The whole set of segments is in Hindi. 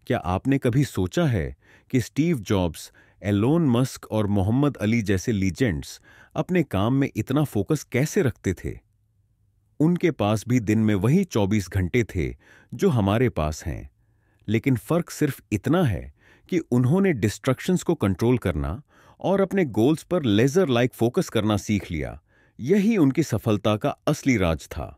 क्या आपने कभी सोचा है कि स्टीव जॉब्स, एलोन मस्क और मोहम्मद अली जैसे लीजेंड्स अपने काम में इतना फोकस कैसे रखते थे? उनके पास भी दिन में वही 24 घंटे थे जो हमारे पास हैं, लेकिन फर्क सिर्फ इतना है कि उन्होंने डिस्ट्रक्शंस को कंट्रोल करना और अपने गोल्स पर लेजर लाइक फोकस करना सीख लिया। यही उनकी सफलता का असली राज था।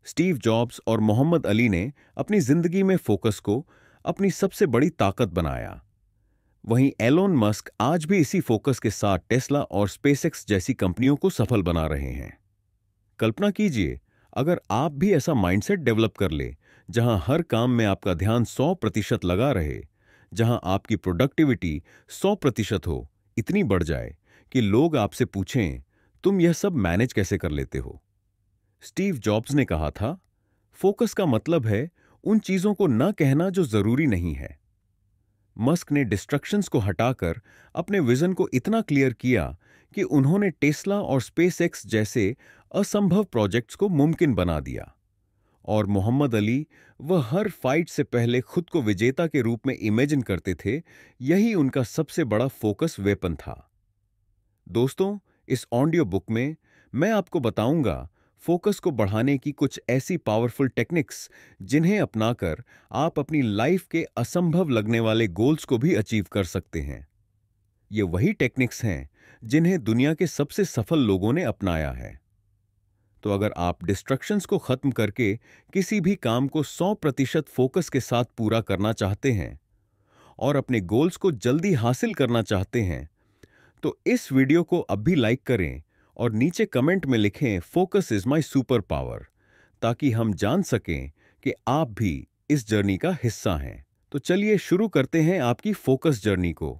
स्टीव जॉब्स और मोहम्मद अली ने अपनी जिंदगी में फोकस को अपनी सबसे बड़ी ताकत बनाया। वहीं एलोन मस्क आज भी इसी फोकस के साथ टेस्ला और स्पेसएक्स जैसी कंपनियों को सफल बना रहे हैं। कल्पना कीजिए, अगर आप भी ऐसा माइंडसेट डेवलप कर ले जहां हर काम में आपका ध्यान 100% लगा रहे, जहां आपकी प्रोडक्टिविटी 100% हो, इतनी बढ़ जाए कि लोग आपसे पूछें, तुम यह सब मैनेज कैसे कर लेते हो? स्टीव जॉब्स ने कहा था, फोकस का मतलब है उन चीजों को न कहना जो जरूरी नहीं है। मस्क ने डिस्ट्रक्शंस को हटाकर अपने विजन को इतना क्लियर किया कि उन्होंने टेस्ला और स्पेसएक्स जैसे असंभव प्रोजेक्ट्स को मुमकिन बना दिया। और मोहम्मद अली, वह हर फाइट से पहले खुद को विजेता के रूप में इमेजिन करते थे। यही उनका सबसे बड़ा फोकस वेपन था। दोस्तों, इस ऑडियो बुक में मैं आपको बताऊंगा फोकस को बढ़ाने की कुछ ऐसी पावरफुल टेक्निक्स जिन्हें अपनाकर आप अपनी लाइफ के असंभव लगने वाले गोल्स को भी अचीव कर सकते हैं। ये वही टेक्निक्स हैं जिन्हें दुनिया के सबसे सफल लोगों ने अपनाया है। तो अगर आप डिस्ट्रक्शंस को खत्म करके किसी भी काम को 100% फोकस के साथ पूरा करना चाहते हैं और अपने गोल्स को जल्दी हासिल करना चाहते हैं, तो इस वीडियो को अब भी लाइक करें और नीचे कमेंट में लिखें, focus is my super power, ताकि हम जान सकें कि आप भी इस जर्नी का हिस्सा हैं। तो चलिए शुरू करते हैं आपकी फोकस जर्नी को।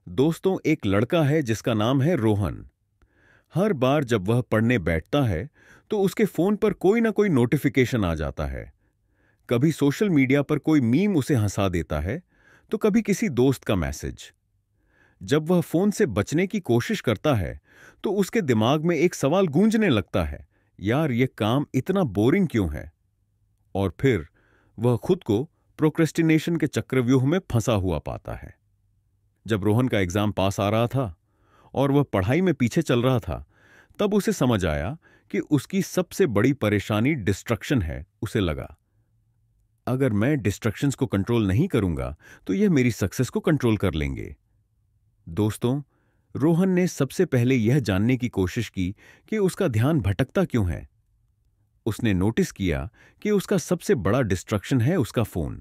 दोस्तों, एक लड़का है जिसका नाम है रोहन। हर बार जब वह पढ़ने बैठता है तो उसके फोन पर कोई ना कोई नोटिफिकेशन आ जाता है। कभी सोशल मीडिया पर कोई मीम उसे हंसा देता है, तो कभी किसी दोस्त का मैसेज। जब वह फोन से बचने की कोशिश करता है तो उसके दिमाग में एक सवाल गूंजने लगता है, यार ये काम इतना बोरिंग क्यों है? और फिर वह खुद को प्रोक्रेस्टिनेशन के चक्रव्यूह में फंसा हुआ पाता है। जब रोहन का एग्जाम पास आ रहा था और वह पढ़ाई में पीछे चल रहा था, तब उसे समझ आया कि उसकी सबसे बड़ी परेशानी डिस्ट्रक्शन है। उसे लगा, अगर मैं डिस्ट्रक्शंस को कंट्रोल नहीं करूंगा तो यह मेरी सक्सेस को कंट्रोल कर लेंगे। दोस्तों, रोहन ने सबसे पहले यह जानने की कोशिश की कि उसका ध्यान भटकता क्यों है। उसने नोटिस किया कि उसका सबसे बड़ा डिस्ट्रक्शन है उसका फोन।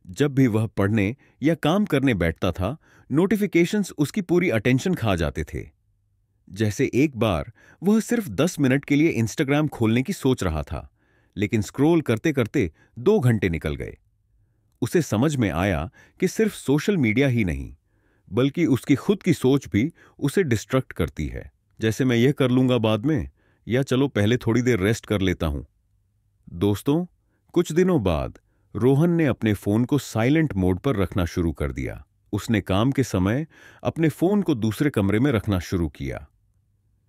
जब भी वह पढ़ने या काम करने बैठता था, नोटिफिकेशंस उसकी पूरी अटेंशन खा जाते थे। जैसे एक बार वह सिर्फ 10 मिनट के लिए इंस्टाग्राम खोलने की सोच रहा था, लेकिन स्क्रॉल करते करते 2 घंटे निकल गए। उसे समझ में आया कि सिर्फ सोशल मीडिया ही नहीं, बल्कि उसकी खुद की सोच भी उसे डिस्ट्रैक्ट करती है। जैसे मैं यह कर लूंगा बाद में, या चलो पहले थोड़ी देर रेस्ट कर लेता हूं। दोस्तों, कुछ दिनों बाद रोहन ने अपने फोन को साइलेंट मोड पर रखना शुरू कर दिया। उसने काम के समय अपने फोन को दूसरे कमरे में रखना शुरू किया।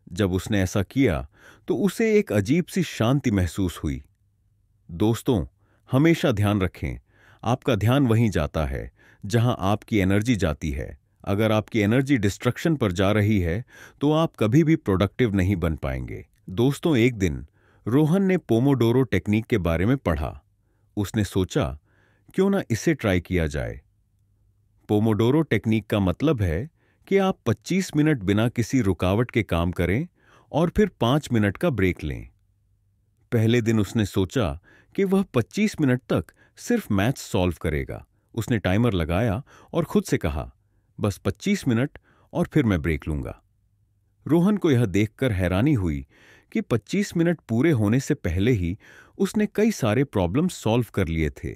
जब उसने ऐसा किया तो उसे एक अजीब सी शांति महसूस हुई। दोस्तों, हमेशा ध्यान रखें, आपका ध्यान वहीं जाता है जहां आपकी एनर्जी जाती है। अगर आपकी एनर्जी डिस्ट्रक्शन पर जा रही है तो आप कभी भी प्रोडक्टिव नहीं बन पाएंगे। दोस्तों, एक दिन रोहन ने पोमोडोरो टेक्निक के बारे में पढ़ा। उसने सोचा, क्यों ना इसे ट्राई किया जाए। पोमोडोरो टेक्निक का मतलब है कि आप 25 मिनट बिना किसी रुकावट के काम करें और फिर 5 मिनट का ब्रेक लें। पहले दिन उसने सोचा कि वह 25 मिनट तक सिर्फ मैथ्स सॉल्व करेगा। उसने टाइमर लगाया और खुद से कहा, बस 25 मिनट और फिर मैं ब्रेक लूंगा। रोहन को यह देखकर हैरानी हुई कि 25 मिनट पूरे होने से पहले ही उसने कई सारे प्रॉब्लम सॉल्व कर लिए थे।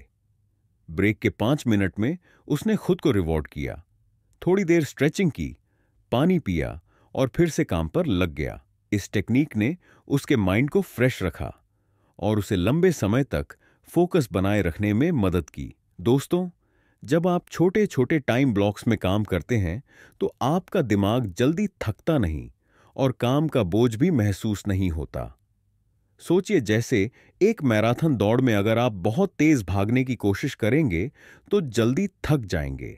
ब्रेक के 5 मिनट में उसने खुद को रिवॉर्ड किया, थोड़ी देर स्ट्रेचिंग की, पानी पिया और फिर से काम पर लग गया। इस टेक्निक ने उसके माइंड को फ्रेश रखा और उसे लंबे समय तक फोकस बनाए रखने में मदद की। दोस्तों, जब आप छोटे छोटे टाइम ब्लॉक्स में काम करते हैं तो आपका दिमाग जल्दी थकता नहीं और काम का बोझ भी महसूस नहीं होता। सोचिए, जैसे एक मैराथन दौड़ में अगर आप बहुत तेज भागने की कोशिश करेंगे तो जल्दी थक जाएंगे,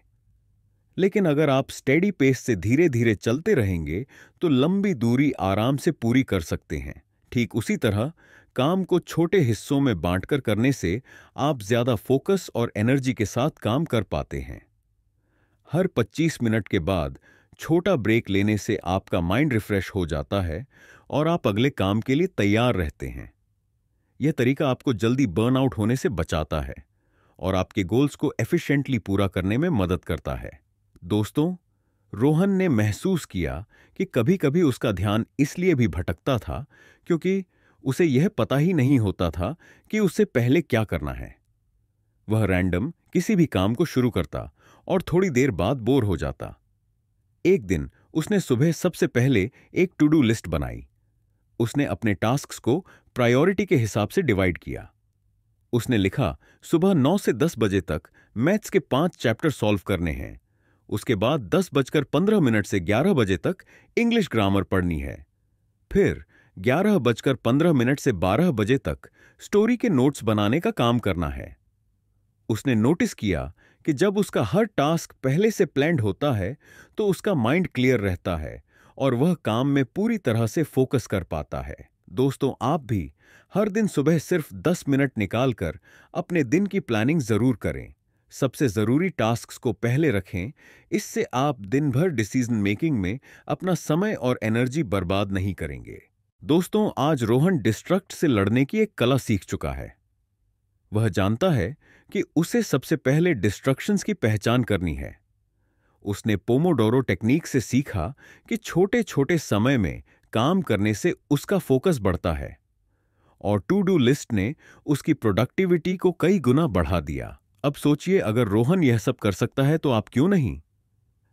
लेकिन अगर आप स्टेडी पेस से धीरे धीरे चलते रहेंगे तो लंबी दूरी आराम से पूरी कर सकते हैं। ठीक उसी तरह काम को छोटे हिस्सों में बांटकर करने से आप ज्यादा फोकस और एनर्जी के साथ काम कर पाते हैं। हर 25 मिनट के बाद छोटा ब्रेक लेने से आपका माइंड रिफ्रेश हो जाता है और आप अगले काम के लिए तैयार रहते हैं। यह तरीका आपको जल्दी बर्नआउट होने से बचाता है और आपके गोल्स को एफिशिएंटली पूरा करने में मदद करता है। दोस्तों, रोहन ने महसूस किया कि कभी-कभी उसका ध्यान इसलिए भी भटकता था क्योंकि उसे यह पता ही नहीं होता था कि उससे पहले क्या करना है। वह रैंडम किसी भी काम को शुरू करता और थोड़ी देर बाद बोर हो जाता। एक दिन उसने सुबह सबसे पहले एक टू डू लिस्ट बनाई। उसने अपने टास्क्स को प्रायोरिटी के हिसाब से डिवाइड किया। उसने लिखा, सुबह 9 से 10 बजे तक मैथ्स के 5 चैप्टर सॉल्व करने हैं। उसके बाद 10:15 से 11 बजे तक इंग्लिश ग्रामर पढ़नी है। फिर 11:15 से 12 बजे तक स्टोरी के नोट्स बनाने का काम करना है। उसने नोटिस किया कि जब उसका हर टास्क पहले से प्लान्ड होता है तो उसका माइंड क्लियर रहता है और वह काम में पूरी तरह से फोकस कर पाता है। दोस्तों, आप भी हर दिन सुबह सिर्फ 10 मिनट निकालकर अपने दिन की प्लानिंग जरूर करें। सबसे जरूरी टास्क्स को पहले रखें। इससे आप दिन भर डिसीजन मेकिंग में अपना समय और एनर्जी बर्बाद नहीं करेंगे। दोस्तों, आज रोहन डिस्ट्रक्ट से लड़ने की एक कला सीख चुका है। वह जानता है कि उसे सबसे पहले डिस्ट्रक्शंस की पहचान करनी है। उसने पोमोडोरो टेक्निक से सीखा कि छोटे छोटे समय में काम करने से उसका फोकस बढ़ता है और टू डू लिस्ट ने उसकी प्रोडक्टिविटी को कई गुना बढ़ा दिया। अब सोचिए, अगर रोहन यह सब कर सकता है तो आप क्यों नहीं?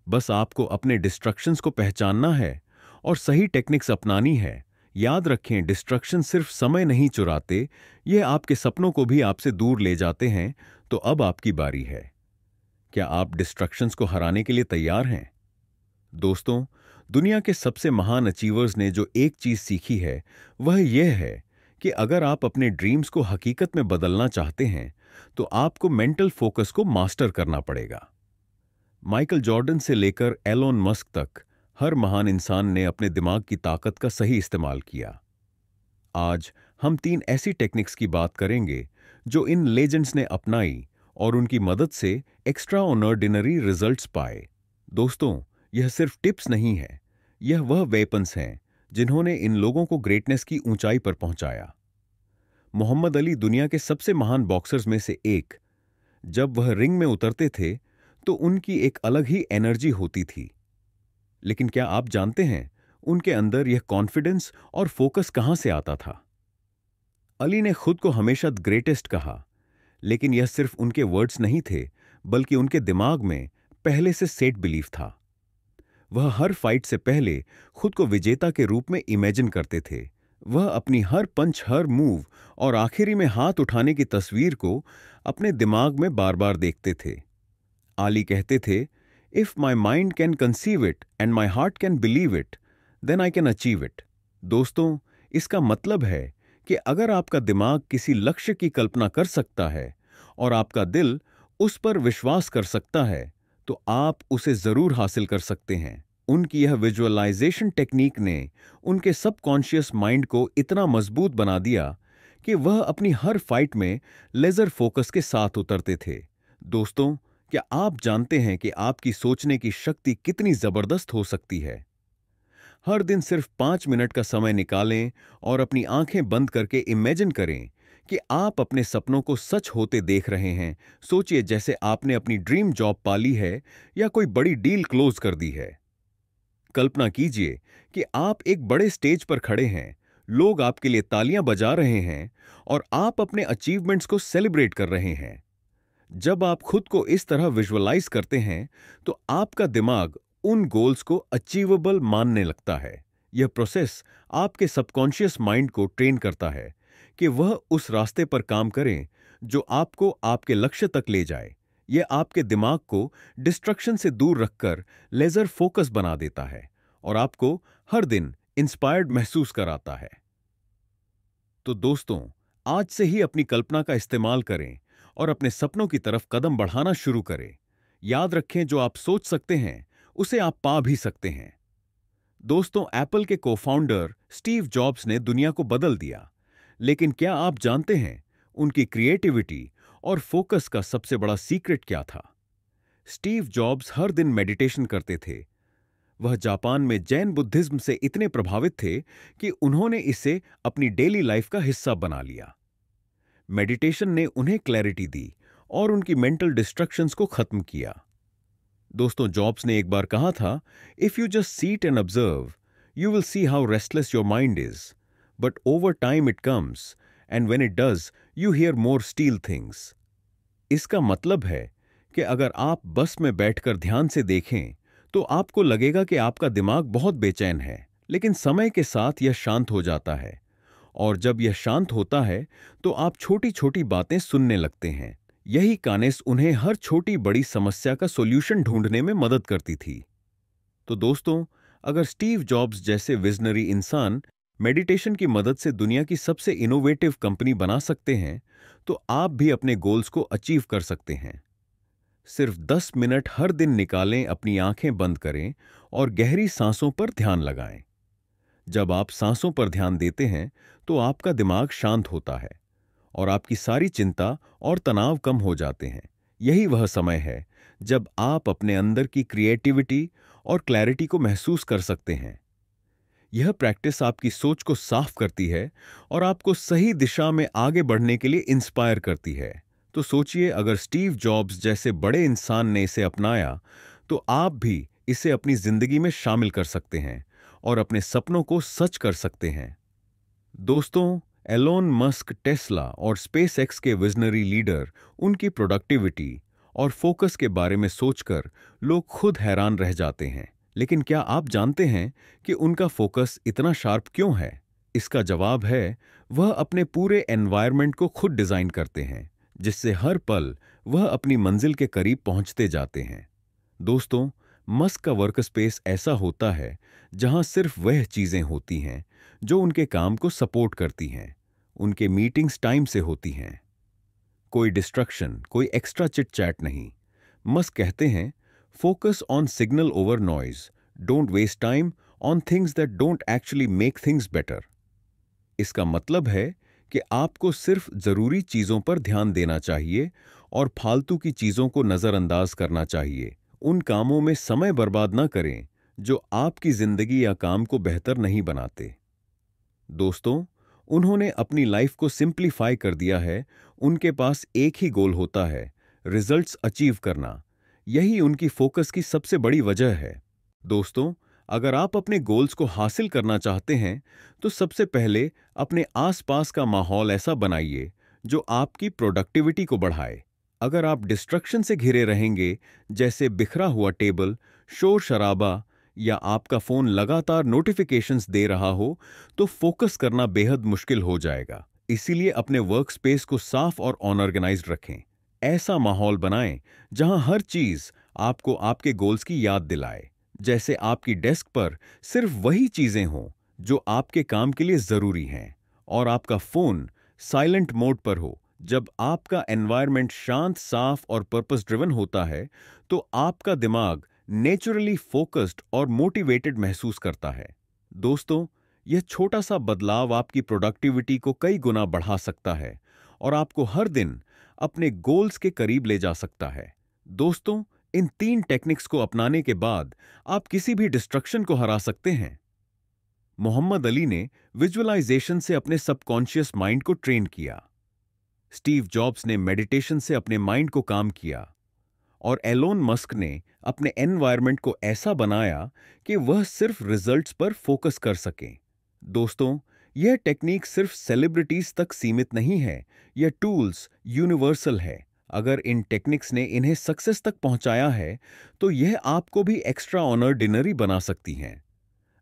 बस आपको अपने डिस्ट्रक्शंस को पहचानना है और सही टेक्निक्स अपनानी है। याद रखें, डिस्ट्रक्शन सिर्फ समय नहीं चुराते, यह आपके सपनों को भी आपसे दूर ले जाते हैं। तो अब आपकी बारी है। क्या आप डिस्ट्रक्शंस को हराने के लिए तैयार हैं? दोस्तों, दुनिया के सबसे महान अचीवर्स ने जो एक चीज सीखी है वह यह है कि अगर आप अपने ड्रीम्स को हकीकत में बदलना चाहते हैं तो आपको मेंटल फोकस को मास्टर करना पड़ेगा। माइकल जॉर्डन से लेकर एलोन मस्क तक हर महान इंसान ने अपने दिमाग की ताकत का सही इस्तेमाल किया। आज हम 3 ऐसी टेक्निक्स की बात करेंगे जो इन लेजेंड्स ने अपनाई और उनकी मदद से एक्स्ट्रा ऑर्डिनरी रिजल्ट्स पाए। दोस्तों, यह सिर्फ टिप्स नहीं है, यह वह वेपन्स हैं जिन्होंने इन लोगों को ग्रेटनेस की ऊंचाई पर पहुंचाया। मोहम्मद अली दुनिया के सबसे महान बॉक्सर्स में से एक। जब वह रिंग में उतरते थे तो उनकी एक अलग ही एनर्जी होती थी। लेकिन क्या आप जानते हैं उनके अंदर यह कॉन्फिडेंस और फोकस कहां से आता था? अली ने खुद को हमेशा द ग्रेटेस्ट कहा, लेकिन यह सिर्फ उनके वर्ड्स नहीं थे, बल्कि उनके दिमाग में पहले से सेट बिलीफ था। वह हर फाइट से पहले खुद को विजेता के रूप में इमेजिन करते थे। वह अपनी हर पंच, हर मूव और आखिरी में हाथ उठाने की तस्वीर को अपने दिमाग में बार बार देखते थे। आली कहते थे, if my mind can conceive it and my heart can believe it, then I can achieve it. दोस्तों, इसका मतलब है कि अगर आपका दिमाग किसी लक्ष्य की कल्पना कर सकता है और आपका दिल उस पर विश्वास कर सकता है तो आप उसे जरूर हासिल कर सकते हैं। उनकी यह विजुअलाइजेशन टेक्निक ने उनके सबकॉन्शियस माइंड को इतना मजबूत बना दिया कि वह अपनी हर फाइट में लेजर फोकस के साथ उतरते थे। दोस्तों, क्या आप जानते हैं कि आपकी सोचने की शक्ति कितनी जबरदस्त हो सकती है? हर दिन सिर्फ 5 मिनट का समय निकालें और अपनी आंखें बंद करके इमेजिन करें कि आप अपने सपनों को सच होते देख रहे हैं। सोचिए जैसे आपने अपनी ड्रीम जॉब पाली है या कोई बड़ी डील क्लोज कर दी है। कल्पना कीजिए कि आप एक बड़े स्टेज पर खड़े हैं, लोग आपके लिए तालियां बजा रहे हैं और आप अपने अचीवमेंट्स को सेलिब्रेट कर रहे हैं। जब आप खुद को इस तरह विजुअलाइज करते हैं तो आपका दिमाग उन गोल्स को अचीवेबल मानने लगता है। यह प्रोसेस आपके सबकॉन्शियस माइंड को ट्रेन करता है कि वह उस रास्ते पर काम करें जो आपको आपके लक्ष्य तक ले जाए। यह आपके दिमाग को डिस्ट्रक्शन से दूर रखकर लेजर फोकस बना देता है और आपको हर दिन इंस्पायर्ड महसूस कराता है। तो दोस्तों, आज से ही अपनी कल्पना का इस्तेमाल करें और अपने सपनों की तरफ कदम बढ़ाना शुरू करें। याद रखें, जो आप सोच सकते हैं उसे आप पा भी सकते हैं। दोस्तों, एप्पल के को-फाउंडर स्टीव जॉब्स ने दुनिया को बदल दिया, लेकिन क्या आप जानते हैं उनकी क्रिएटिविटी और फोकस का सबसे बड़ा सीक्रेट क्या था? स्टीव जॉब्स हर दिन मेडिटेशन करते थे। वह जापान में जैन बुद्धिज्म से इतने प्रभावित थे कि उन्होंने इसे अपनी डेली लाइफ का हिस्सा बना लिया। मेडिटेशन ने उन्हें क्लैरिटी दी और उनकी मेंटल डिस्ट्रक्शंस को खत्म किया। दोस्तों, जॉब्स ने एक बार कहा था, if you just seat and observe, you will see how restless your mind is, but over time it comes, and when it does, you here more steel things. इसका मतलब है कि अगर आप बस में बैठकर ध्यान से देखें तो आपको लगेगा कि आपका दिमाग बहुत बेचैन है, लेकिन समय के साथ यह शांत हो जाता है। और जब यह शांत होता है तो आप छोटी छोटी बातें सुनने लगते हैं। यही कानेस उन्हें हर छोटी बड़ी समस्या का सॉल्यूशन ढूंढने में मदद करती थी। तो दोस्तों, अगर स्टीव जॉब्स जैसे विजनरी इंसान मेडिटेशन की मदद से दुनिया की सबसे इनोवेटिव कंपनी बना सकते हैं, तो आप भी अपने गोल्स को अचीव कर सकते हैं। सिर्फ 10 मिनट हर दिन निकालें, अपनी आंखें बंद करें और गहरी सांसों पर ध्यान लगाएं। जब आप सांसों पर ध्यान देते हैं तो आपका दिमाग शांत होता है और आपकी सारी चिंता और तनाव कम हो जाते हैं। यही वह समय है जब आप अपने अंदर की क्रिएटिविटी और क्लैरिटी को महसूस कर सकते हैं। यह प्रैक्टिस आपकी सोच को साफ करती है और आपको सही दिशा में आगे बढ़ने के लिए इंस्पायर करती है। तो सोचिए, अगर स्टीव जॉब्स जैसे बड़े इंसान ने इसे अपनाया तो आप भी इसे अपनी जिंदगी में शामिल कर सकते हैं और अपने सपनों को सच कर सकते हैं। दोस्तों, एलोन मस्क, टेस्ला और स्पेस एक्स के विजनरी लीडर, उनकी प्रोडक्टिविटी और फोकस के बारे में सोचकर लोग खुद हैरान रह जाते हैं। लेकिन क्या आप जानते हैं कि उनका फोकस इतना शार्प क्यों है? इसका जवाब है, वह अपने पूरे एनवायरनमेंट को खुद डिजाइन करते हैं, जिससे हर पल वह अपनी मंजिल के करीब पहुंचते जाते हैं। दोस्तों, मस्क का वर्क स्पेस ऐसा होता है जहां सिर्फ वह चीजें होती हैं जो उनके काम को सपोर्ट करती हैं। उनके मीटिंग्स टाइम से होती हैं। कोई डिस्ट्रक्शन, कोई एक्स्ट्रा चिट चैट नहीं। मस्क कहते हैं, focus on signal over noise, don't waste time on things that don't actually make things better. इसका मतलब है कि आपको सिर्फ जरूरी चीजों पर ध्यान देना चाहिए और फालतू की चीजों को नजरअंदाज करना चाहिए। उन कामों में समय बर्बाद न करें जो आपकी जिंदगी या काम को बेहतर नहीं बनाते। दोस्तों, उन्होंने अपनी लाइफ को सिंप्लीफाई कर दिया है। उनके पास एक ही गोल होता है, रिजल्ट्स अचीव करना। यही उनकी फोकस की सबसे बड़ी वजह है। दोस्तों, अगर आप अपने गोल्स को हासिल करना चाहते हैं तो सबसे पहले अपने आसपास का माहौल ऐसा बनाइए जो आपकी प्रोडक्टिविटी को बढ़ाए। अगर आप डिस्ट्रक्शन से घिरे रहेंगे, जैसे बिखरा हुआ टेबल, शोर शराबा या आपका फोन लगातार नोटिफिकेशंस दे रहा हो, तो फोकस करना बेहद मुश्किल हो जाएगा। इसीलिए अपने वर्क स्पेस को साफ और ऑर्गेनाइज्ड रखें। ऐसा माहौल बनाएं जहां हर चीज आपको आपके गोल्स की याद दिलाए। जैसे आपकी डेस्क पर सिर्फ वही चीजें हों जो आपके काम के लिए जरूरी हैं और आपका फोन साइलेंट मोड पर हो। जब आपका एनवायरनमेंट शांत, साफ और पर्पस ड्रिवन होता है तो आपका दिमाग नेचुरली फोकस्ड और मोटिवेटेड महसूस करता है। दोस्तों, यह छोटा सा बदलाव आपकी प्रोडक्टिविटी को कई गुना बढ़ा सकता है और आपको हर दिन अपने गोल्स के करीब ले जा सकता है। दोस्तों, इन 3 टेक्निक्स को अपनाने के बाद आप किसी भी डिस्ट्रक्शन को हरा सकते हैं। मोहम्मद अली ने विजुअलाइजेशन से अपने सबकॉन्शियस माइंड को ट्रेन किया। स्टीव जॉब्स ने मेडिटेशन से अपने माइंड को काम किया और एलोन मस्क ने अपने एनवायरनमेंट को ऐसा बनाया कि वह सिर्फ रिजल्ट्स पर फोकस कर सकें। दोस्तों, यह टेक्निक सिर्फ सेलिब्रिटीज तक सीमित नहीं है, यह टूल्स यूनिवर्सल है। अगर इन टेक्निक्स ने इन्हें सक्सेस तक पहुंचाया है तो यह आपको भी एक्स्ट्रा ऑर्डिनरी बना सकती हैं।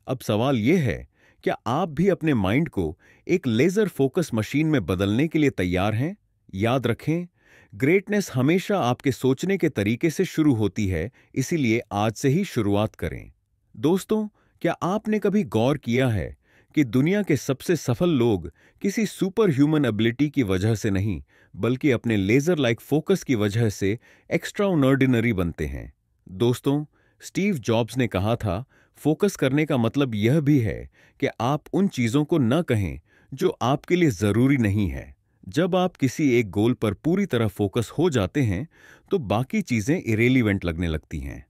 अब सवाल यह है, क्या आप भी अपने माइंड को एक लेजर फोकस मशीन में बदलने के लिए तैयार हैं? याद रखें, ग्रेटनेस हमेशा आपके सोचने के तरीके से शुरू होती है, इसीलिए आज से ही शुरुआत करें। दोस्तों, क्या आपने कभी गौर किया है कि दुनिया के सबसे सफल लोग किसी सुपर ह्यूमन एबिलिटी की वजह से नहीं, बल्कि अपने लेजर लाइक फोकस की वजह से एक्स्ट्रा ऑर्डिनरी बनते हैं। दोस्तों, स्टीव जॉब्स ने कहा था, फोकस करने का मतलब यह भी है कि आप उन चीजों को न कहें जो आपके लिए जरूरी नहीं है। जब आप किसी एक गोल पर पूरी तरह फोकस हो जाते हैं तो बाकी चीजें इरेलीवेंट लगने लगती हैं।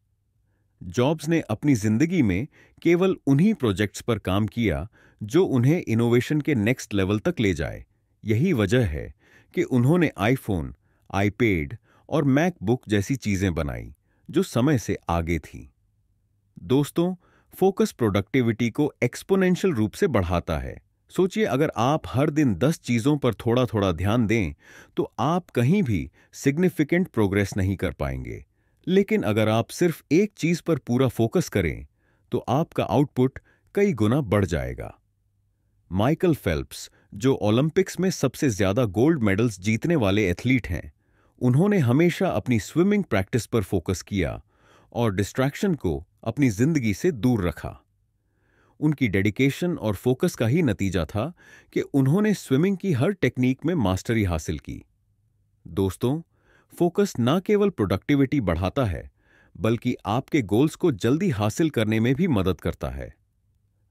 जॉब्स ने अपनी जिंदगी में केवल उन्हीं प्रोजेक्ट्स पर काम किया जो उन्हें इनोवेशन के नेक्स्ट लेवल तक ले जाए। यही वजह है कि उन्होंने आईफोन, आईपैड और मैकबुक जैसी चीजें बनाई जो समय से आगे थी। दोस्तों, फोकस प्रोडक्टिविटी को एक्सपोनेंशियल रूप से बढ़ाता है। सोचिए, अगर आप हर दिन 10 चीजों पर थोड़ा थोड़ा ध्यान दें तो आप कहीं भी सिग्निफिकेंट प्रोग्रेस नहीं कर पाएंगे। लेकिन अगर आप सिर्फ एक चीज पर पूरा फोकस करें तो आपका आउटपुट कई गुना बढ़ जाएगा। माइकल फेल्प्स, जो ओलंपिक्स में सबसे ज्यादा गोल्ड मेडल्स जीतने वाले एथलीट हैं, उन्होंने हमेशा अपनी स्विमिंग प्रैक्टिस पर फोकस किया और डिस्ट्रैक्शन को अपनी जिंदगी से दूर रखा। उनकी डेडिकेशन और फोकस का ही नतीजा था कि उन्होंने स्विमिंग की हर टेक्निक में मास्टरी हासिल की। दोस्तों, फोकस न केवल प्रोडक्टिविटी बढ़ाता है, बल्कि आपके गोल्स को जल्दी हासिल करने में भी मदद करता है।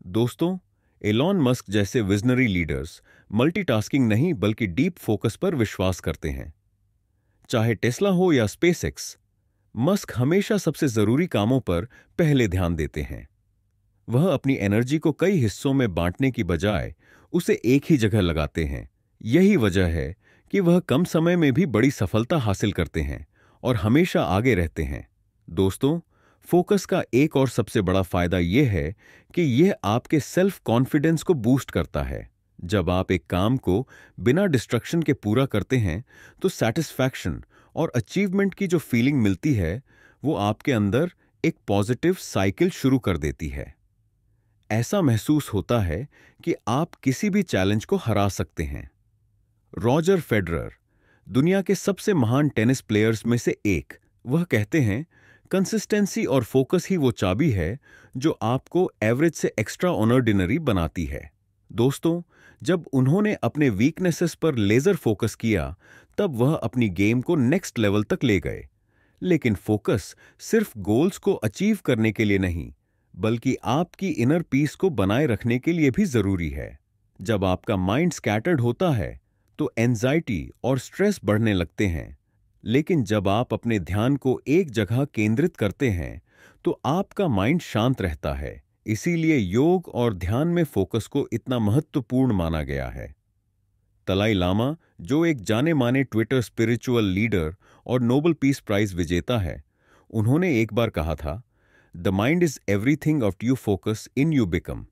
दोस्तों, एलॉन मस्क जैसे विजनरी लीडर्स मल्टीटास्किंग नहीं बल्कि डीप फोकस पर विश्वास करते हैं। चाहे टेस्ला हो या स्पेसएक्स, मस्क हमेशा सबसे जरूरी कामों पर पहले ध्यान देते हैं। वह अपनी एनर्जी को कई हिस्सों में बांटने की बजाय उसे एक ही जगह लगाते हैं। यही वजह है कि वह कम समय में भी बड़ी सफलता हासिल करते हैं और हमेशा आगे रहते हैं। दोस्तों, फोकस का एक और सबसे बड़ा फायदा यह है कि यह आपके सेल्फ कॉन्फिडेंस को बूस्ट करता है। जब आप एक काम को बिना डिस्ट्रक्शन के पूरा करते हैं तो सैटिस्फैक्शन और अचीवमेंट की जो फीलिंग मिलती है वो आपके अंदर एक पॉजिटिव साइकिल शुरू कर देती है। ऐसा महसूस होता है कि आप किसी भी चैलेंज को हरा सकते हैं। रॉजर फेडरर, दुनिया के सबसे महान टेनिस प्लेयर्स में से एक, वह कहते हैं, कंसिस्टेंसी और फोकस ही वो चाबी है जो आपको एवरेज से एक्स्ट्रा ऑर्डिनरी बनाती है। दोस्तों, जब उन्होंने अपने वीकनेसेस पर लेजर फोकस किया तब वह अपनी गेम को नेक्स्ट लेवल तक ले गए। लेकिन फोकस सिर्फ गोल्स को अचीव करने के लिए नहीं, बल्कि आपकी इनर पीस को बनाए रखने के लिए भी जरूरी है। जब आपका माइंड स्कैटर्ड होता है तो एंजाइटी और स्ट्रेस बढ़ने लगते हैं, लेकिन जब आप अपने ध्यान को एक जगह केंद्रित करते हैं तो आपका माइंड शांत रहता है। इसीलिए योग और ध्यान में फोकस को इतना महत्वपूर्ण माना गया है। दलाई लामा, जो एक जाने माने ट्विटर स्पिरिचुअल लीडर और नोबेल पीस प्राइज विजेता है, उन्होंने एक बार कहा था, the mind is everything of you focus in you become.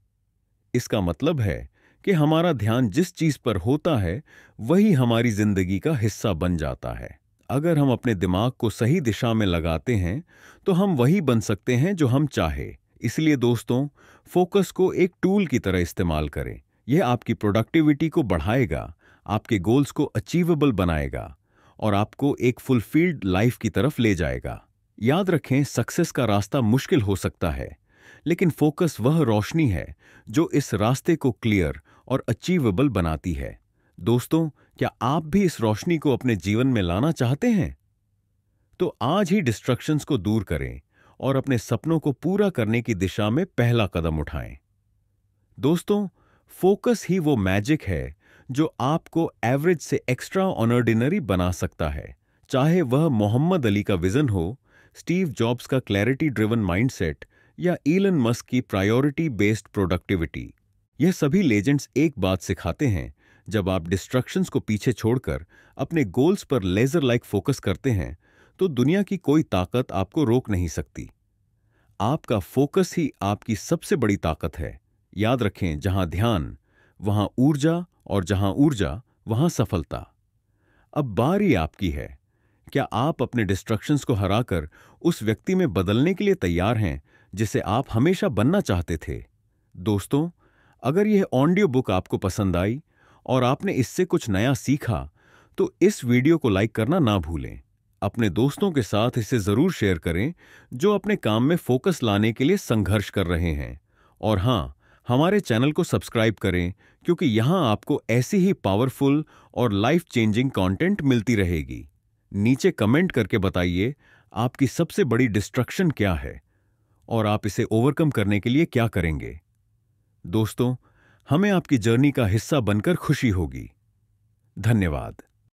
इसका मतलब है कि हमारा ध्यान जिस चीज पर होता है वही हमारी जिंदगी का हिस्सा बन जाता है। अगर हम अपने दिमाग को सही दिशा में लगाते हैं तो हम वही बन सकते हैं जो हम चाहे। इसलिए दोस्तों, फोकस को एक टूल की तरह इस्तेमाल करें। यह आपकी प्रोडक्टिविटी को बढ़ाएगा, आपके गोल्स को अचीवेबल बनाएगा और आपको एक फुलफिल्ड लाइफ की तरफ ले जाएगा। याद रखें, सक्सेस का रास्ता मुश्किल हो सकता है, लेकिन फोकस वह रोशनी है जो इस रास्ते को क्लियर और अचीवेबल बनाती है। दोस्तों, क्या आप भी इस रोशनी को अपने जीवन में लाना चाहते हैं? तो आज ही डिस्ट्रैक्शंस को दूर करें और अपने सपनों को पूरा करने की दिशा में पहला कदम उठाएं। दोस्तों, फोकस ही वो मैजिक है जो आपको एवरेज से एक्स्ट्रा ऑर्डिनरी बना सकता है। चाहे वह मोहम्मद अली का विजन हो, स्टीव जॉब्स का क्लैरिटी ड्रिवन माइंडसेट या इलन मस्क की प्रायोरिटी बेस्ड प्रोडक्टिविटी, यह सभी लेजेंड्स एक बात सिखाते हैं, जब आप डिस्ट्रैक्शंस को पीछे छोड़कर अपने गोल्स पर लेजर लाइक फोकस करते हैं तो दुनिया की कोई ताकत आपको रोक नहीं सकती। आपका फोकस ही आपकी सबसे बड़ी ताकत है। याद रखें, जहां ध्यान वहां ऊर्जा और जहां ऊर्जा वहां सफलता। अब बारी आपकी है। क्या आप अपने डिस्ट्रैक्शंस को हराकर उस व्यक्ति में बदलने के लिए तैयार हैं जिसे आप हमेशा बनना चाहते थे? दोस्तों, अगर यह ऑडियो बुक आपको पसंद आई और आपने इससे कुछ नया सीखा तो इस वीडियो को लाइक करना ना भूलें। अपने दोस्तों के साथ इसे जरूर शेयर करें जो अपने काम में फोकस लाने के लिए संघर्ष कर रहे हैं। और हां, हमारे चैनल को सब्सक्राइब करें क्योंकि यहां आपको ऐसी ही पावरफुल और लाइफ चेंजिंग कंटेंट मिलती रहेगी। नीचे कमेंट करके बताइए आपकी सबसे बड़ी डिस्ट्रक्शन क्या है और आप इसे ओवरकम करने के लिए क्या करेंगे। दोस्तों, हमें आपकी जर्नी का हिस्सा बनकर खुशी होगी। धन्यवाद।